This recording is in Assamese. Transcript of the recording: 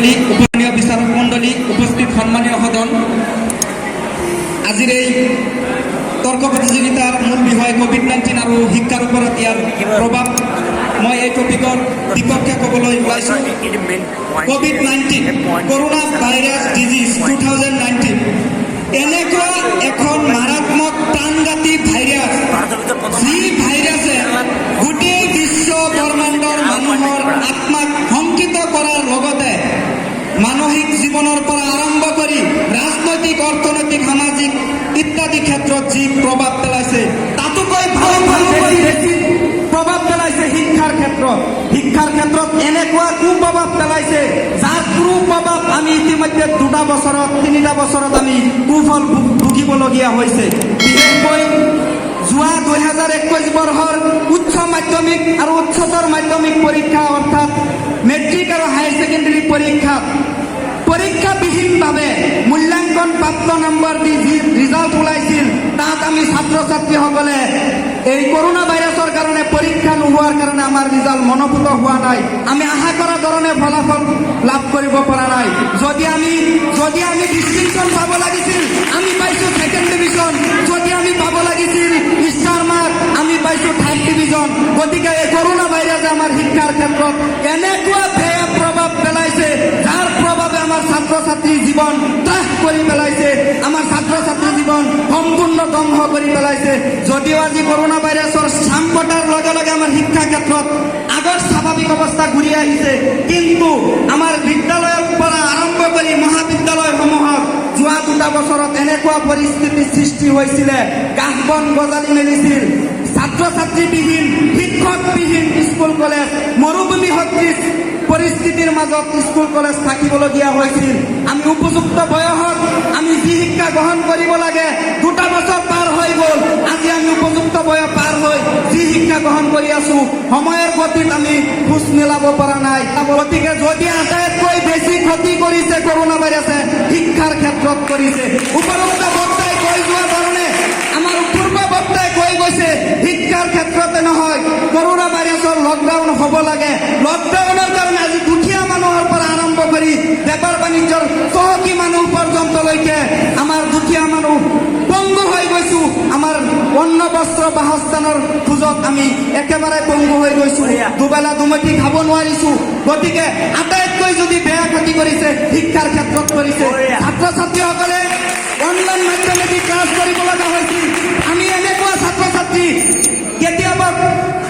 মণ্ডলী, উপনীয় বিচাৰক মণ্ডলী, উপস্থিত সম্মানীয় সদন, আজিৰ এই তৰ্ক প্ৰতিযোগিতাৰ মূল বিষয় কোভিড-19 আৰ শিক্ষাৰ উপৰ ইয়াৰ প্ৰভাব। মই এই টপিকৰ বিপক্ষে ক'বলৈ ওলাইছোঁ। কোভিড-19 কৰোনা ভাইৰাস ডিজিজ 2019 এনেকুৱা এখন মাৰাত্মক প্ৰাণঘাতী ভাইৰাছ, যি ভাইৰাছে গোটেই বিশ্ব ব্ৰহ্মাণ্ডৰ মানুহৰ আত্মাক শংকিত কৰাৰ লগতে মানসিক জীৱনৰ পৰা আৰম্ভ কৰি ৰাজনৈতিক, অৰ্থনৈতিক, সামাজিক ইত্যাদি ক্ষেত্ৰত যি প্ৰভাৱ পেলাইছে, তাতোকৈ বেছি প্ৰভাৱ পেলাইছে শিক্ষাৰ ক্ষেত্ৰত। শিক্ষাৰ ক্ষেত্ৰত এনেকুৱা কুপ্ৰভাৱ পেলাইছে, যাৰ কুপ্ৰভাৱ আমি ইতিমধ্যে 2টা বছৰত 3টা বছৰত আমি কুফল ভুগিবলগীয়া হৈছে। বিশেষকৈ যোৱা 2021 বৰ্ষৰ উচ্চ মাধ্যমিক আৰু উচ্চতৰ মাধ্যমিক পৰীক্ষা অৰ্থাৎ মেট্ৰিক আৰু হায়াৰ ছেকেণ্ডেৰী পৰীক্ষাবিহীনভাৱে মূল্যাংকন প্ৰাপ্ত নম্বৰ দি যি ৰিজাল্ট ওলাইছিল, তাত আমি ছাত্ৰ ছাত্ৰীসকলে এই কৰোনা ভাইৰাছৰ কাৰণে পৰীক্ষা নোহোৱাৰ কাৰণে আমাৰ ৰিজাল্ট মনোভূত হোৱা নাই। আমি আশা কৰা ধৰণে ফলাফল লাভ কৰিব পৰা নাই। যদি আমি ডিষ্টিংশ্যন পাব লাগিছিল, আমি পাইছোঁ 2nd ডিভিজন। যদি আমি পাব লাগিছিল ষ্টাৰ মাৰ্ক, আমি পাইছোঁ 3rd ডিভিজন। গতিকে এই কৰোনা ভাইৰাছে আমাৰ শিক্ষাৰ ক্ষেত্ৰত এনেকুৱা বেয়া প্ৰভাৱ পেলাইছে, যাৰ প্ৰভাৱে আমাৰ ছাত্ৰ ছাত্ৰীৰ জীৱন ত্ৰাস কৰি পেলাইছে, আমাৰ ছাত্ৰ ছাত্ৰীৰ জীৱন সম্পূৰ্ণ ধ্বংস কৰি পেলাইছে। যদিও আজি কৰোনা ভাইৰাছৰ চাম কটাৰ লগে লগে আমাৰ শিক্ষা ক্ষেত্ৰত আগৰ স্বাভাৱিক অৱস্থা ঘূৰি আহিছে, কিন্তু আমাৰ বিদ্যালয়ৰ পৰা আৰম্ভ কৰি মহাবিদ্যালয়সমূহত যোৱা 2টা বছৰত এনেকুৱা পৰিস্থিতিৰ সৃষ্টি হৈছিলে, কাষ বন গজালি মেলিছিল। ছাত্ৰ ছাত্ৰীবিহীন, শিক্ষকবিহীন স্কুল কলেজ, মৰুভূমি সদৃশ পৰিস্থিতিৰ মাজত স্কুল কলেজ থাকিবলগীয়া হৈছিল। আমি উপযুক্ত বয়সত আমি যি শিক্ষা গ্ৰহণ কৰিব লাগে, 2টা বছৰ পাৰ হৈ গ'ল। আজি আমি উপযুক্ত বয়স পাৰ হৈ যি শিক্ষা গ্ৰহণ কৰি আছো, সময়ৰ গতিত আমি খোজ মিলাব পৰা নাই। গতিকে যদি আটাইতকৈ বেছি ক্ষতি কৰিছে কৰোনা ভাইৰাছে, শিক্ষাৰ ক্ষেত্ৰত কৰিছে। উপযুক্ত বক্তাই কৈ যোৱা ধৰণে আমাৰ পূৰ্ব বক্তাই কৈ গৈছে, শিক্ষাৰ ক্ষেত্ৰতে নহয়, কৰোনা ভাইৰাছৰ লকডাউন হ'ব লাগে। লকডাউনৰ কাৰণে আজি দুখীয়া মানুহৰ পৰা আৰম্ভ কৰি বেপাৰ বাণিজ্যৰ চহকী মানুহ পৰ্যন্তলৈকে আমাৰ দুখীয়া মানুহ পংগু হৈ গৈছোঁ। আমাৰ অন্ন বস্ত্ৰ বাসস্থানৰ খোজত আমি একেবাৰে পংগু হৈ গৈছোঁ। দুবেলা দুমুঠি খাব নোৱাৰিছোঁ। গতিকে আটাইতকৈ যদি বেয়া ক্ষতি কৰিছে, শিক্ষাৰ ক্ষেত্ৰত কৰিছে। ছাত্ৰ ছাত্ৰীসকলে অনলাইন মাধ্যমেদি ক্লাছ কৰিব লগা হৈছিল। আমি এনেকুৱা ছাত্ৰ ছাত্ৰী